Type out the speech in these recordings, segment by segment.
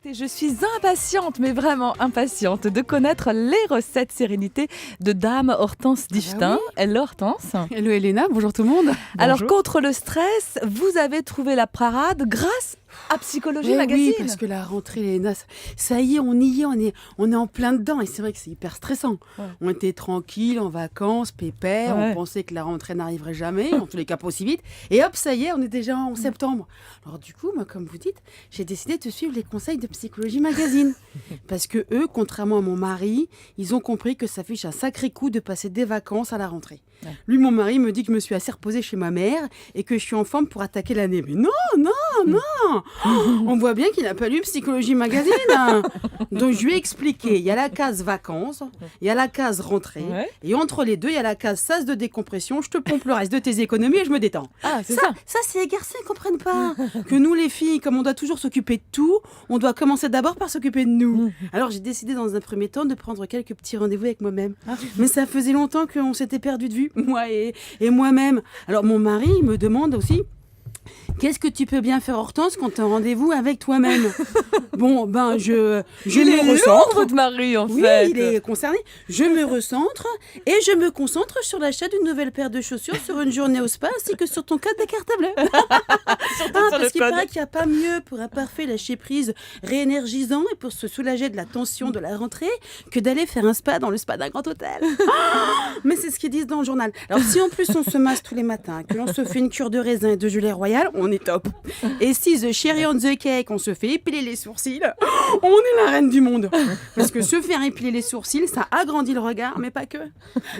Et je suis impatiente, mais vraiment impatiente, de connaître les recettes sérénité de Dame Hortense Diftin. oui. Hello Hortense. Hello Elena, bonjour tout le monde. Alors, contre le stress, vous avez trouvé la parade grâce à Psychologie Magazine. Oui, parce que la rentrée, Elena, ça y est, on y est, on est en plein dedans. Et c'est vrai que c'est hyper stressant. Ouais. On était tranquille, en vacances, pépère. Ouais. On pensait que la rentrée n'arriverait jamais, en tous les cas pas aussi vite. Et hop, ça y est, on est déjà en septembre. Alors du coup, moi, comme vous dites, j'ai décidé de suivre les conseils de Psychologie Magazine. Parce que eux, contrairement à mon mari, ils ont compris que ça fiche un sacré coup de passer des vacances à la rentrée. Ouais. Lui, mon mari, me dit que je me suis assez reposée chez ma mère et que je suis en forme pour attaquer l'année. Mais non. On voit bien qu'il n'a pas lu Psychologie Magazine. Hein. Donc je lui ai expliqué, il y a la case vacances, il y a la case rentrée, Ouais. et entre les deux, il y a la case sas de décompression. Je te pompe le reste de tes économies et je me détends. Ah, c'est ça. Ça, c'est les garçons, ils comprennent pas. Que nous, les filles, comme on doit toujours s'occuper de tout, on doit commencer d'abord par s'occuper de nous. Alors j'ai décidé dans un premier temps de prendre quelques petits rendez-vous avec moi-même. Mais ça faisait longtemps qu'on s'était perdu de vue, moi et moi-même. Alors mon mari, il me demande aussi... Qu'est-ce que tu peux bien faire, Hortense, quand tu as un rendez-vous avec toi-même? Bon, ben, je Il est me lourd, recentre. votre mari, en Oui, fait. il est concerné. Je me recentre et je me concentre sur l'achat d'une nouvelle paire de chaussures sur une journée au spa ainsi que sur ton code décartable. Surtout sur le Parce qu'il code. paraît qu'il n'y a pas mieux pour un parfait lâcher-prise réénergisant et pour se soulager de la tension de la rentrée que d'aller faire un spa dans le spa d'un grand hôtel. Mais c'est ce qu'ils disent dans le journal. Alors si en plus on se masse tous les matins, que l'on se fait une cure de raisin et de gelée royale, on est top. Et si the cherry on the cake, on se fait épiler les sourcils, on est la reine du monde. Parce que se faire épiler les sourcils, ça agrandit le regard, mais pas que.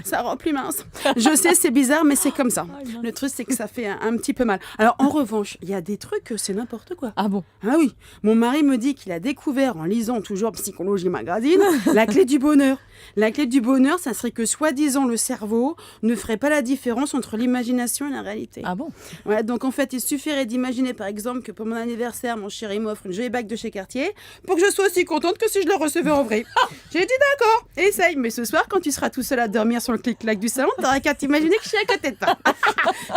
Ça rend plus mince. Je sais, c'est bizarre, mais c'est comme ça. Le truc, c'est que ça fait un petit peu mal. Alors en revanche, il y a des trucs, c'est n'importe quoi. Ah bon? Ah oui, mon mari me dit qu'il a découvert en lisant toujours Psychologie Magazine la clé du bonheur. La clé du bonheur, ça serait que soi-disant le cerveau ne ferait pas la différence entre l'imagination et la réalité. Ah bon? Ouais, donc en fait, il suffirait d'imaginer par exemple que pour mon anniversaire, mon chéri m'offre une jolie bague de chez Cartier pour que je sois aussi contente que si je le recevais en vrai. J'ai dit d'accord, essaye, mais ce soir, quand tu seras tout seul à dormir sur le clic-clac du salon, t'auras qu'à t'imaginer que je suis à côté de toi.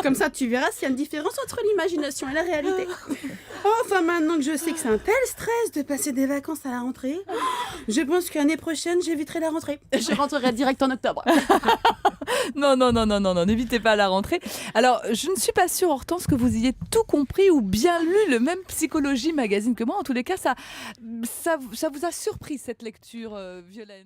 Comme ça, tu verras s'il y a une différence entre l'imagination et la réalité. Enfin, maintenant que je sais que c'est un tel stress de passer des vacances à la rentrée, je pense que l'année prochaine, j'éviterai la rentrée. Je rentrerai direct en octobre. Non, n'hésitez pas à la rentrée. Alors, je ne suis pas sûre, Hortense, que vous ayez tout compris ou bien lu le même Psychologie Magazine que moi. En tous les cas, ça vous a surpris, cette lecture, Violaine.